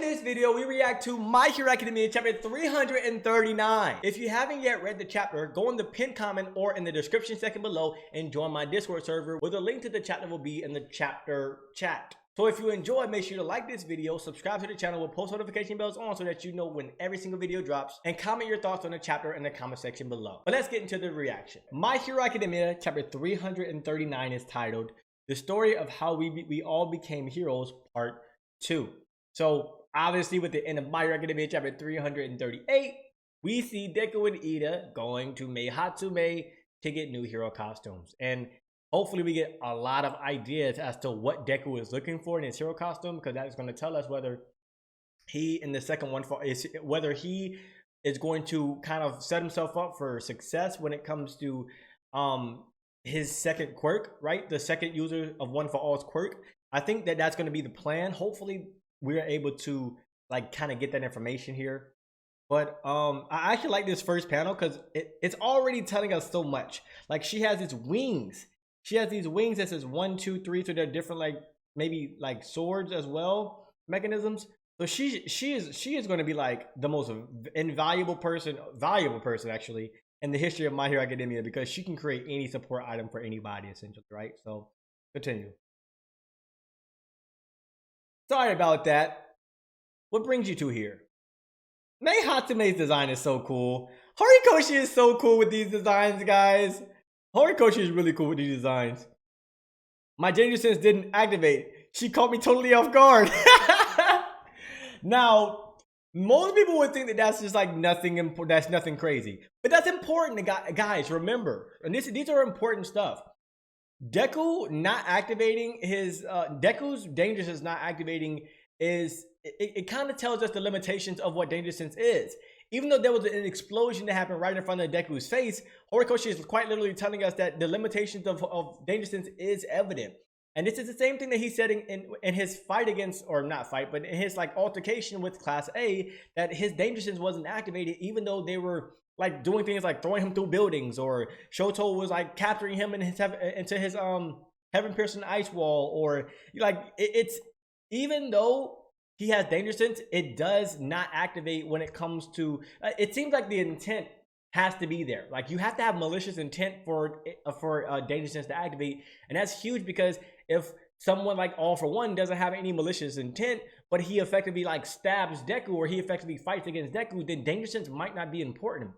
this video, we react to My Hero Academia chapter 339. If you haven't yet read the chapter, go in the pinned comment or in the description section below and join my Discord server, where the link to the chapter will be in the chapter chat. So if you enjoy, make sure to like this video, subscribe to the channel with post notification bells on so that you know when every single video drops, and comment your thoughts on the chapter in the comment section below. But let's get into the reaction. My Hero Academia chapter 339 is titled The Story of How We All Became Heroes Part 2. So obviously with the end of My Hero Academia chapter 338, we see Deku and Ida going to Hatsume to get new hero costumes. And hopefully we get a lot of ideas as to what Deku is looking for in his hero costume, because that is going to tell us whether he in the second one whether he is going to kind of set himself up for success when it comes to his second quirk, right? The second user of One for All's quirk. I think that that's going to be the plan. Hopefully we're able to like kind of get that information here. But I actually like this first panel because it's already telling us so much. Like, she has these wings. She has these wings that says 1, 2, 3. So they're different, like maybe like swords as well, mechanisms. So she is going to be like the most valuable person actually in the history of My Hero Academia, because she can create any support item for anybody essentially, right? So continue. Sorry about that. What brings you to here? May Hatsume's design is so cool. Horikoshi is so cool with these designs, guys. Horikoshi is really cool with these designs. My danger sense didn't activate. She caught me totally off guard. Now, most people would think that that's just like nothing. That's nothing crazy, but that's important. Guys, remember, and these are important stuff. Deku not activating his Deku's danger sense not activating is it kind of tells us the limitations of what danger sense is. Even though there was an explosion that happened right in front of Deku's face, Horikoshi is quite literally telling us that the limitations of danger sense is evident. And this is the same thing that he said in his fight against, or not fight, but in his like altercation with Class A, that his danger sense wasn't activated, even though they were like doing things like throwing him through buildings, or Shoto was like capturing him into his heaven-piercing ice wall, or like it's even though he has danger sense, it does not activate when it comes to it seems like the intent has to be there. Like, you have to have malicious intent for danger sense to activate, and that's huge, because if someone like All For One doesn't have any malicious intent, but he effectively like stabs Deku, or he effectively fights against Deku, then danger sense might not be important.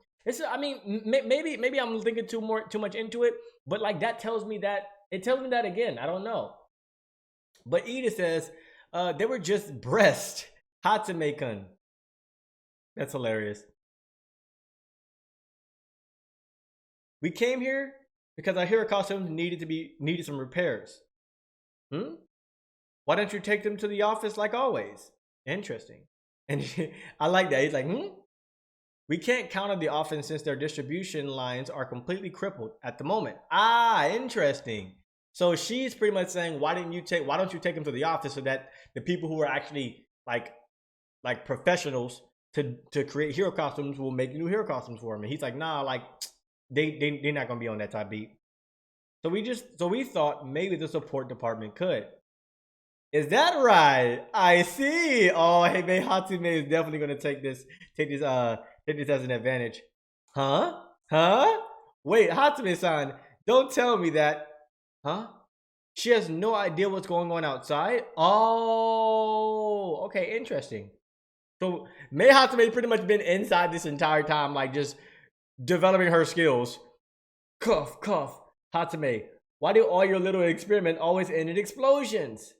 I mean, maybe I'm thinking too much into it, but like that tells me that again. I don't know. But Ida says they were just breasts, Hatsume-kun. That's hilarious. We came here because our hero costumes needed some repairs. Why don't you take them to the office like always? Interesting. And I like that. He's like, we can't count on the office since their distribution lines are completely crippled at the moment. Ah, interesting. So she's pretty much saying, why don't you take them to the office so that the people who are actually like professionals to create hero costumes will make new hero costumes for him. And he's like, nah, like they're not gonna be on that type beat. So we thought maybe the support department could. Is that right? I see. Oh, hey, man, Hatsume is definitely gonna take this as an advantage. Huh? Wait, Hatsume-san, don't tell me that. Huh? She has no idea what's going on outside? Oh, okay, interesting. So May Hatsume pretty much been inside this entire time, like just developing her skills. Cough, cough. Hatsume, why do all your little experiments always end in explosions?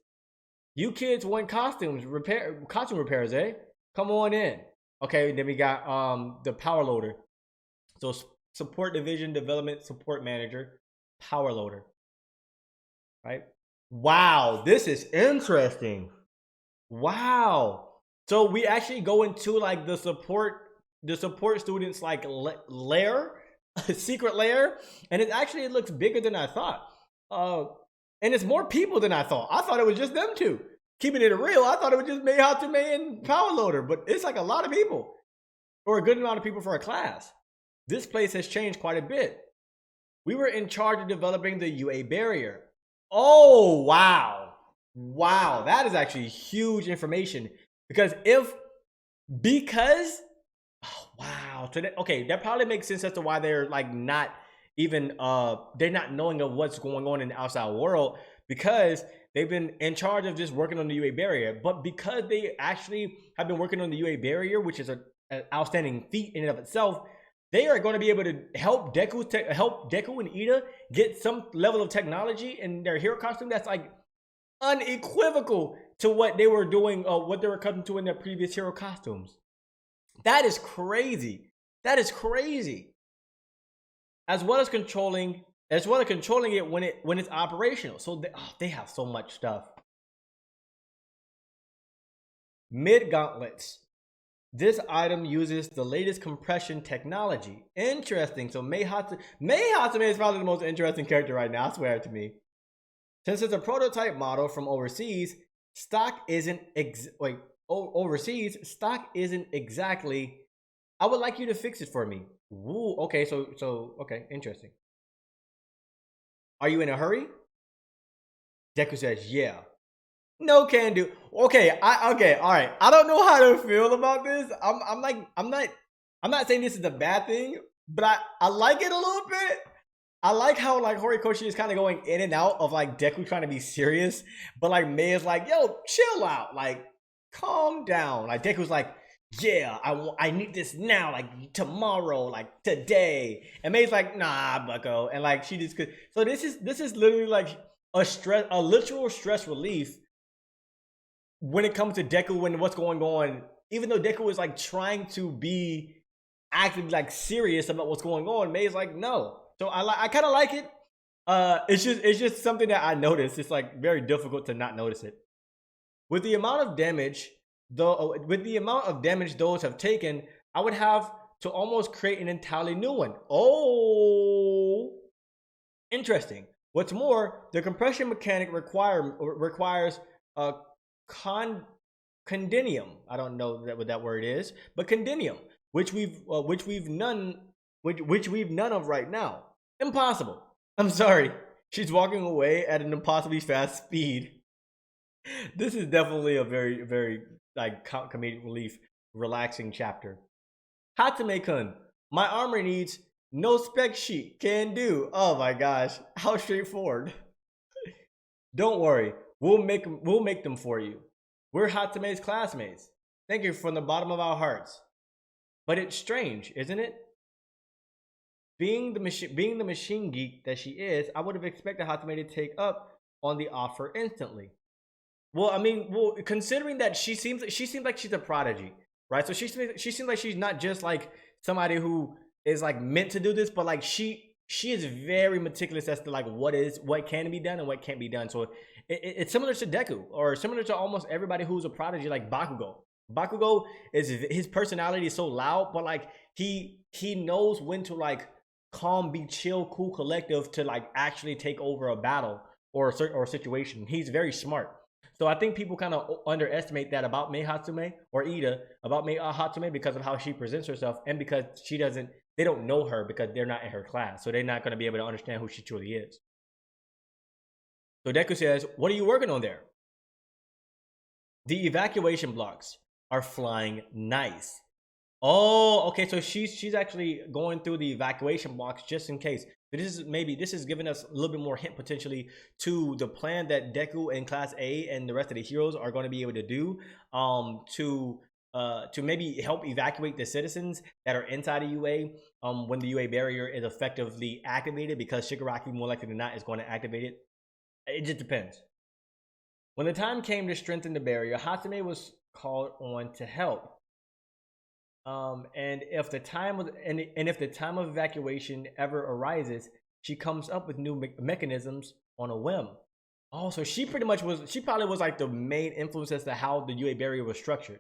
You kids want costume repairs, eh? Come on in. Okay, then we got the power loader. So support division development support manager, power loader. Right? Wow, this is interesting. Wow. So we actually go into like the support students like lair, secret lair, and it looks bigger than I thought. And it's more people than I thought. I thought it was just them two. Keeping it real, I thought it was just May Hatsume and Power Loader, but it's like a lot of people, or a good amount of people for a class. This place has changed quite a bit. We were in charge of developing the UA barrier. Oh, wow. Wow, that is actually huge information. Because oh, wow. So okay, that probably makes sense as to why they're like not even they're not knowing of what's going on in the outside world, because they've been in charge of just working on the UA barrier. But because they actually have been working on the UA barrier, which is an outstanding feat in and of itself, they are going to be able to help Deku and Ida get some level of technology in their hero costume that's like unequivocal to what they were doing, what they were accustomed to in their previous hero costumes. That is crazy. That is crazy. As well as controlling it when it's operational. So they have so much stuff. Mid gauntlets. This item uses the latest compression technology. Interesting. So Mei Hatsume is probably the most interesting character right now, I swear to me. Since it's a prototype model from overseas, stock isn't exactly. I would like you to fix it for me. Ooh, okay, so okay, interesting. Are you in a hurry? Deku says, yeah. No can do. Okay, all right. I don't know how to feel about this. I'm not saying this is a bad thing, but I like it a little bit. I like how like Horikoshi is kind of going in and out of like Deku trying to be serious, but like Mei is like, yo, chill out, like calm down. Like Deku's like, yeah, I need this now, like tomorrow, like today. And Mei's like, nah, bucko. And like she just could. So this is literally like a literal stress relief when it comes to Deku and what's going on. Even though Deku is like trying to be actively like serious about what's going on, Mei's like, no. So I kind of like it. It's just something that I noticed. It's like very difficult to not notice it. With the amount of damage those have taken, I would have to almost create an entirely new one. Oh, interesting. What's more, the compression mechanic requires a condinium. I don't know what that word is, but condinium, which we've none of right now. Impossible. I'm sorry. She's walking away at an impossibly fast speed. This is definitely a very, very like comedic relief, relaxing chapter. Hatsume-kun, my armor needs no spec sheet. Can do. Oh my gosh, how straightforward. Don't worry, we'll make them for you. We're Hatsume's classmates. Thank you from the bottom of our hearts. But it's strange, isn't it? Being the machine geek that she is, I would have expected Hatsume to take up on the offer instantly. Well, I mean, considering that she seems like she's a prodigy, right? So she seems like she's not just like somebody who is like meant to do this, but like she is very meticulous as to like what can be done and what can't be done. So it's similar to Deku, or similar to almost everybody who's a prodigy, like Bakugo. Bakugo is, his personality is so loud, but like he knows when to like calm, be chill, cool, collective to like actually take over a battle or a situation. He's very smart. So I think people kind of underestimate that about Mei Hatsume, or Ida, about Mei Hatsume, because of how she presents herself, and because they don't know her because they're not in her class. So they're not going to be able to understand who she truly is. So Deku says, what are you working on there? The evacuation blocks are flying nice. Oh, okay. So she's actually going through the evacuation blocks just in case. But this is giving us a little bit more hint potentially to the plan that Deku and Class A and the rest of the heroes are going to be able to do to maybe help evacuate the citizens that are inside of UA when the UA barrier is effectively activated, because Shigaraki more likely than not is going to activate it. It just depends. When the time came to strengthen the barrier, Hatsume was called on to help. And if the time of evacuation ever arises, she comes up with new mechanisms on a whim. Oh, so she probably was like the main influence as to how the UA barrier was structured.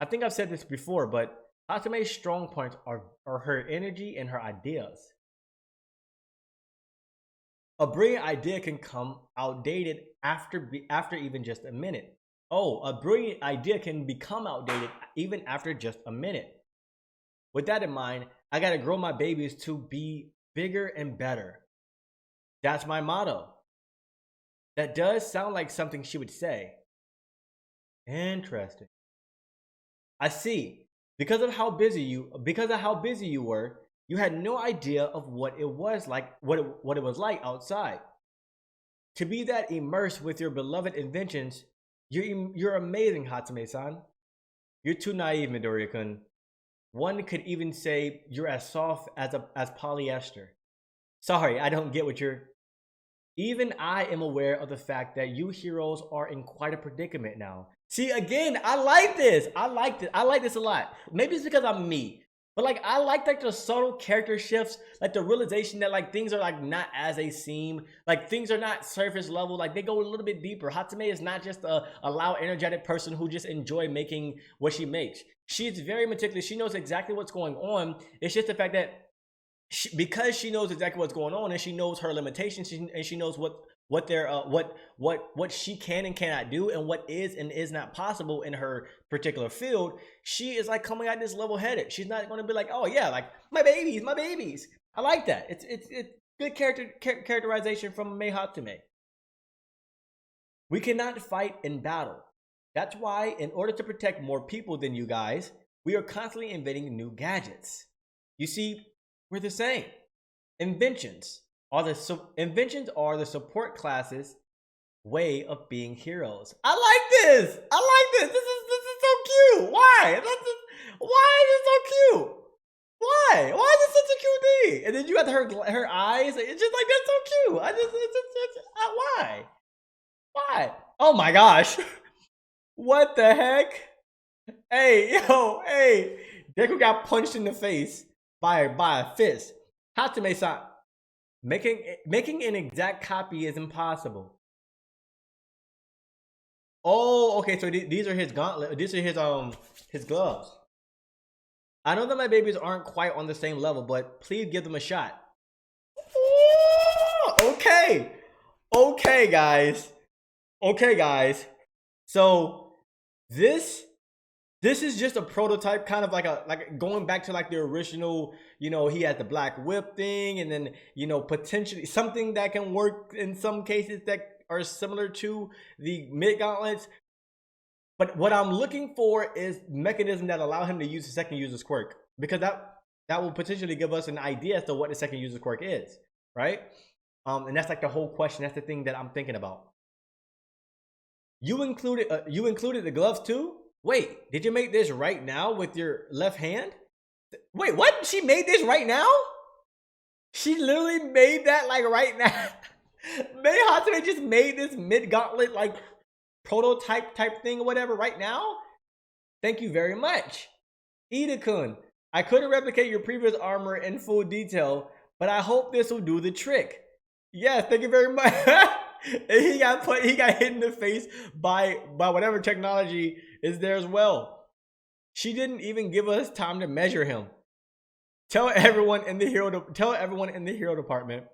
I think I've said this before, but Hatsume's strong points are her energy and her ideas. A brilliant idea can come outdated after even just a minute. Oh, a brilliant idea can become outdated even after just a minute. With that in mind, I gotta grow my babies to be bigger and better. That's my motto. That does sound like something she would say. Interesting. I see. Because of how busy you were, you had no idea of what it was like, what it was like outside. To be that immersed with your beloved inventions, you're amazing, Hatsume-san. You're too naive, Midoriya-kun. One could even say you're as soft as polyester. Sorry, I don't get what you're. Even I am aware of the fact that you heroes are in quite a predicament now. See, again, I like this. I like this a lot. Maybe it's because I'm me. But like I like the subtle character shifts, like the realization that like things are like not as they seem, like things are not surface level, like they go a little bit deeper. Hatsume is not just a loud, energetic person who just enjoy making what she makes. She's very meticulous. She knows exactly what's going on. It's just the fact that because she knows exactly what's going on and she knows her limitations and she knows what she can and cannot do and what is and is not possible in her particular field, she is like coming at this level-headed. She's not going to be like, oh yeah, like my babies. I like that. It's good characterization from Mei Hatsume. We cannot fight in battle. That's why, in order to protect more people than you guys, we are constantly inventing new gadgets. You see, we're the same. Inventions are the support classes' way of being heroes. I like this. This is so cute. Why? Why is it so cute? Why? Why is it such a cute thing? And then you got her eyes. It's just like that's so cute. Why? Why? Oh my gosh. What the heck? Hey, Deku got punched in the face by a fist. Hatsume-san, making an exact copy is impossible. Oh, okay. So these are his gauntlet. These are his gloves. I know that my babies aren't quite on the same level, but please give them a shot. Ooh, okay, guys. So this is just a prototype, kind of like going back to like the original, he had the black whip thing, and then, potentially something that can work in some cases that are similar to the mid gauntlets. But what I'm looking for is mechanism that allow him to use the second user's quirk, because that will potentially give us an idea as to what the second user's quirk is, right? And that's like the whole question. That's the thing that I'm thinking about. You included the gloves too? Wait, did you make this right now with your left hand? Wait, what? She made this right now? She literally made that like right now. Mei Hatsume just made this mid gauntlet like prototype type thing or whatever right now? Thank you very much. Ida-kun, I couldn't replicate your previous armor in full detail, but I hope this will do the trick. Yes, thank you very much. And he got hit in the face by whatever technology is there as well. She didn't even give us time to measure him. Tell everyone in the hero department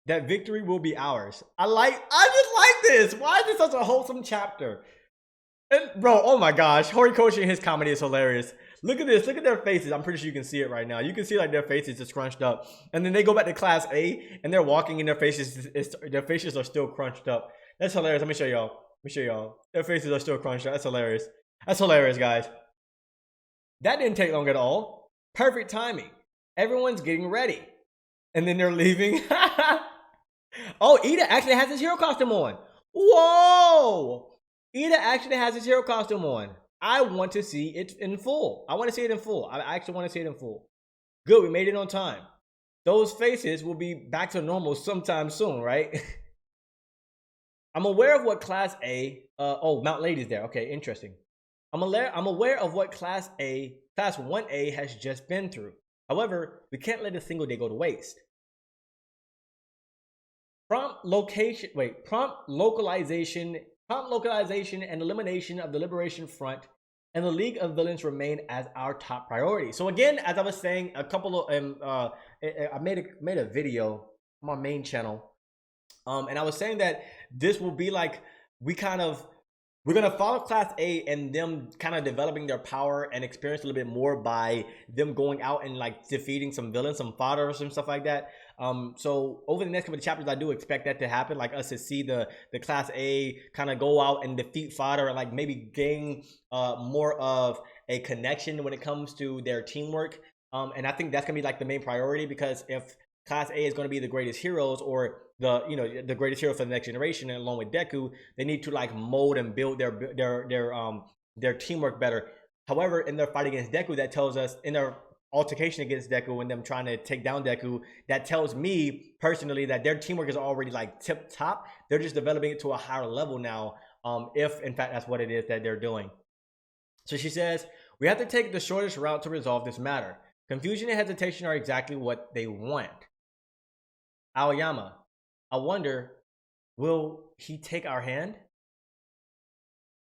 that victory will be ours. I just like this. Why is this such a wholesome chapter? And bro, oh my gosh, Horikoshi and his comedy is hilarious. Look at this. Look at their faces. I'm pretty sure you can see it right now. You can see like their faces just crunched up. And then they go back to class A and they're walking and their faces are still crunched up. That's hilarious. Let me show y'all. Their faces are still crunched up. That's hilarious. That's hilarious, guys. That didn't take long at all. Perfect timing. Everyone's getting ready. And then they're leaving. Oh, Ida actually has his hero costume on. Whoa! Ida actually has his hero costume on. I want to see it in full. I actually want to see it in full. Good, we made it on time. Those faces will be back to normal sometime soon, right? I'm aware of what Class A... Mount Lady's there. Okay, interesting. I'm aware of what Class 1A has just been through. However, we can't let a single day go to waste. Prompt localization and elimination of the Liberation Front and the League of Villains remain as our top priority. So again, as I was saying, I made a video on my main channel, and I was saying that this will be like we're gonna follow Class A and them kind of developing their power and experience a little bit more by them going out and like defeating some villains, some fodder, some stuff like that. So over the next couple of chapters, I do expect that to happen, like us to see the Class A kind of go out and defeat fodder, and like maybe gain more of a connection when it comes to their teamwork. And I think that's gonna be like the main priority, because if Class A is going to be the greatest heroes, or the greatest hero for the next generation, and along with Deku, they need to like mold and build their teamwork better. However, in their fight against Deku, that tells us, in their altercation against Deku and them trying to take down Deku, that tells me personally that their teamwork is already like tip top. They're just developing it to a higher level now, if in fact that's what it is that they're doing. So she says, we have to take the shortest route to resolve this matter. Confusion and hesitation are exactly what they want. Aoyama, I wonder, will he take our hand?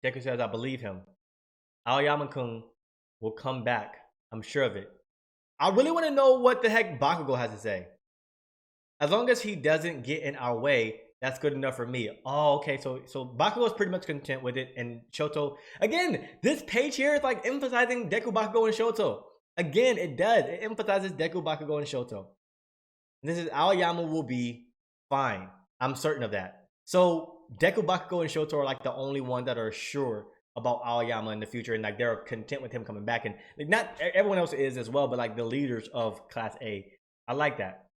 Deku says, I believe him. Aoyama-kun will come back. I'm sure of it. I really want to know what the heck Bakugo has to say. As long as he doesn't get in our way, that's good enough for me. Oh, okay. So Bakugo is pretty much content with it. And Shoto, again, this page here is like emphasizing Deku, Bakugo, and Shoto. Again, it does. It emphasizes Deku, Bakugo, and Shoto. This is Aoyama will be fine. I'm certain of that. So Deku, Bakugo, and Shoto are like the only ones that are sure about Aoyama in the future, and like they're content with him coming back. And like, not everyone else is as well, but like the leaders of Class A. I like that.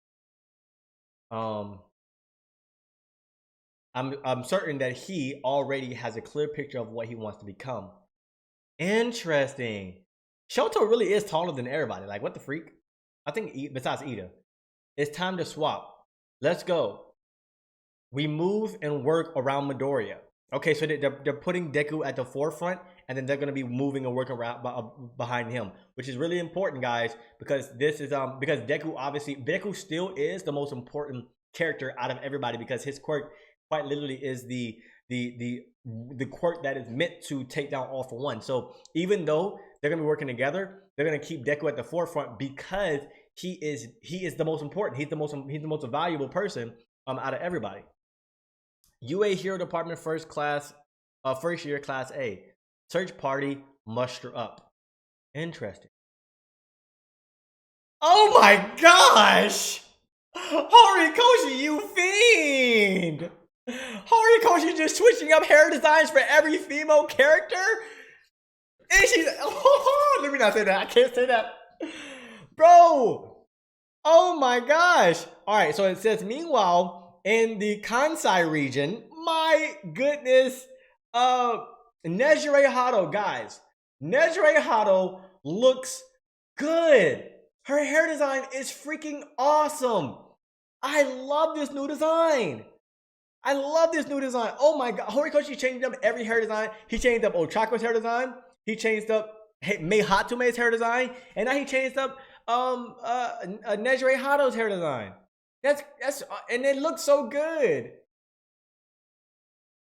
I'm certain that he already has a clear picture of what he wants to become. Interesting. Shoto really is taller than everybody. Like, what the freak? I think besides Ida. It's time to swap. Let's go. We move and work around Midoriya. Okay, so they're putting Deku at the forefront, and then they're going to be moving and working around behind him, which is really important, guys, because this is because Deku still is the most important character out of everybody, because his quirk quite literally is the quirk that is meant to take down All For One. So even though they're going to be working together, they're going to keep Deku at the forefront because he is the most important. He's the most valuable person out of everybody. UA Hero Department first year Class A. Search party muster up. Interesting. Oh my gosh! Horikoshi, you fiend! Horikoshi just switching up hair designs for every female character? And she's let me not say that. I can't say that. Bro! Oh my gosh! Alright, so it says, meanwhile, in the Kansai region, my goodness, Nejire Hado, guys. Nejire Hado looks good. Her hair design is freaking awesome. I love this new design. Oh my god. Horikoshi changed up every hair design. He changed up Ochako's hair design. He changed up Mei Hatsume's hair design. And now he changed up Nejire Hado's hair design. That's and it looks so good.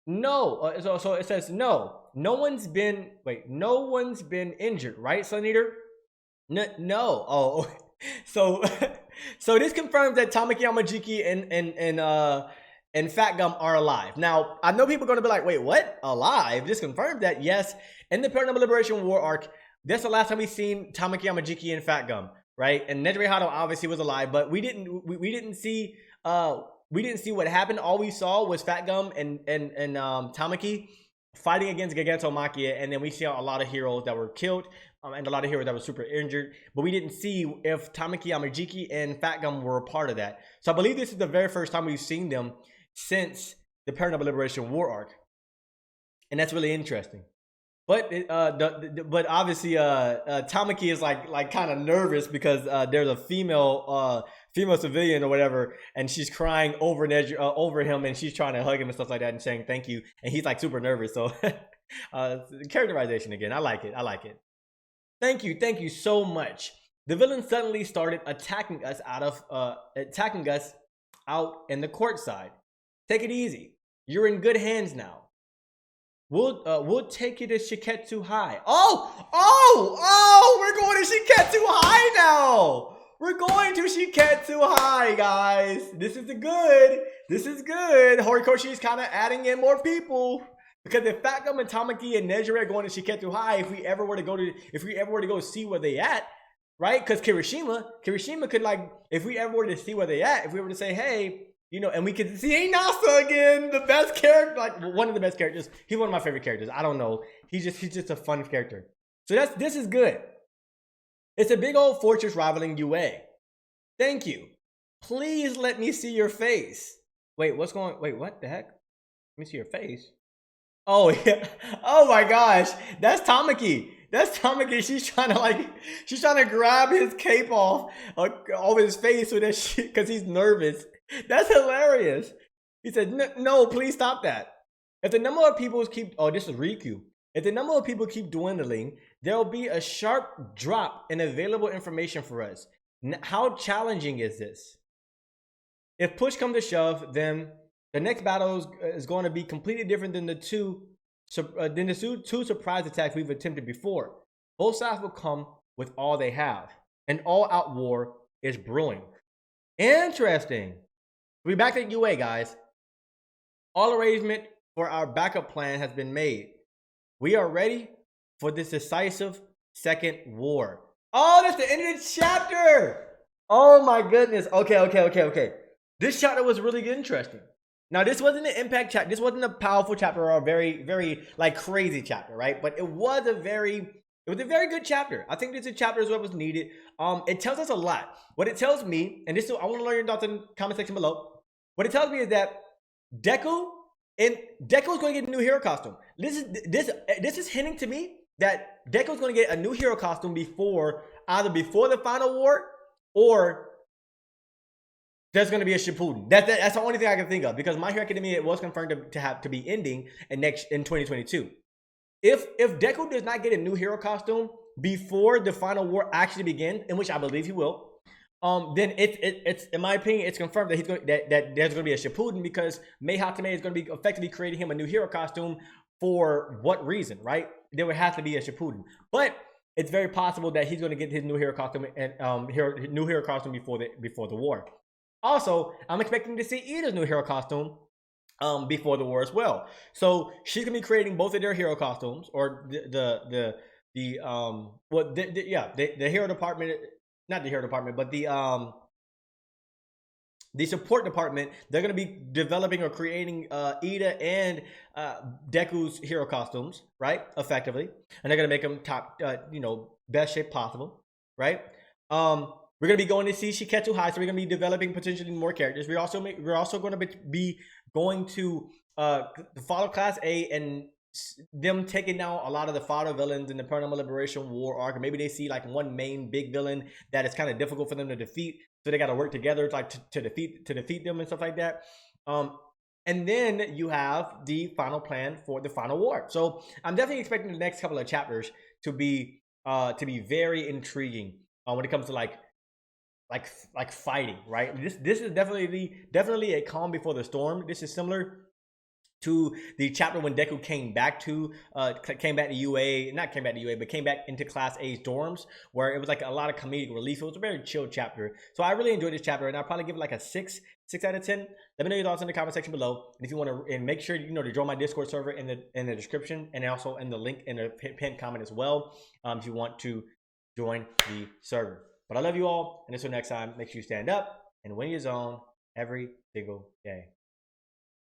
No, so it says no one's been injured, right, Sun Eater? No. Oh, so this confirms that Tamaki Yamajiki and Fat Gum are alive. Now I know people are gonna be like, wait, what? Alive? This confirmed that yes, in the Paranormal Liberation War arc, that's the last time we've seen Tamaki Yamajiki and Fat Gum. Right, and Nejire Hado obviously was alive, but we didn't see what happened. All we saw was Fat Gum and Tamaki fighting against Gigantomachia, and then we saw a lot of heroes that were killed and a lot of heroes that were super injured, but we didn't see if Tamaki Yamajiki and Fat Gum were a part of that. So I believe this is the very first time we've seen them since the Paranormal Liberation War arc, and that's really interesting. But but obviously Tamaki is like kind of nervous because there's a female civilian or whatever, and she's crying over him, and she's trying to hug him and stuff like that and saying thank you, and he's like super nervous. So characterization again, I like it. Thank you so much. The villain suddenly started attacking us out in the court side. Take it easy. You're in good hands now. We'll take you to Shiketsu High. Oh, we're going to Shiketsu High now. We're going to Shiketsu High, guys. This is good. Horikoshi is kind of adding in more people, because if Fat Gum and Tamaki and Nejire are going to Shiketsu High, if we ever were to go see where they at, right? Because Kirishima could, like, if we ever were to see where they at, if we were to say, hey, you know, and we could see Nasa again, the best character, like one of the best characters. He's one of my favorite characters. I don't know. He's just a fun character. So this is good. It's a big old fortress rivaling UA. Thank you. Please let me see your face. Wait, what the heck? Let me see your face. Oh yeah. Oh my gosh. That's Tamaki. That's Tamaki. She's trying to grab his cape off his face so that because he's nervous. That's hilarious. He said, no, please stop that. If the number of people this is Riku. If the number of people keep dwindling, there'll be a sharp drop in available information for us. How challenging is this? If push comes to shove, then the next battle is going to be completely different than the two surprise attacks we've attempted before. Both sides will come with all they have. An all-out war is brewing. Interesting. We're back at UA, guys. All arrangement for our backup plan has been made. We are ready for this decisive second war. Oh, that's the end of the chapter. Oh my goodness. Okay. This chapter was really interesting. Now, this wasn't an impact chapter. This wasn't a powerful chapter or a very, very like crazy chapter, right? But it was a very good chapter. I think this chapter is what was needed. It tells us a lot. What it tells me, and I want to learn your thoughts in the comment section below. What it tells me is that Deku is going to get a new hero costume. This is hinting to me that Deku is going to get a new hero costume either before the final war or there's going to be a Shippuden. That's the only thing I can think of, because My Hero Academia, it was confirmed to be ending in 2022. If Deku does not get a new hero costume before the final war actually begins, in which I believe he will, then it's in my opinion, it's confirmed that that there's going to be a Shippuden, because Hatsume is going to be effectively creating him a new hero costume. For what reason, right? There would have to be a Shippuden, but it's very possible that he's going to get his new hero costume and new hero costume before the war. Also, I'm expecting to see Ida's new hero costume before the war as well. So she's gonna be creating both of their hero costumes, or the hero department, not the hero department, but the support department. They're gonna be developing or creating Ida and Deku's hero costumes, right? Effectively, and they're gonna make them top, best shape possible, right? We're going to be going to see Shiketsu High, so we're going to be developing potentially more characters. We're also going to be going to follow Class A and them taking down a lot of the fodder villains in the Paranormal Liberation War arc. Or maybe they see like one main big villain that is kind of difficult for them to defeat, so they got to work together to defeat them and stuff like that. And then you have the final plan for the final war. So I'm definitely expecting the next couple of chapters to be very intriguing when it comes to like fighting, right? This is definitely a calm before the storm. This is similar to the chapter when Deku came back into Class A's dorms, where it was like a lot of comedic relief. It was a very chill chapter. So I really enjoyed this chapter, and I'll probably give it like a 6 out of 10. Let me know your thoughts in the comment section below. And if you want to, and make sure to join my Discord server in the description, and also in the link in the pinned comment as well, if you want to join the server. But I love you all, and until next time, make sure you stand up and win your zone every single day.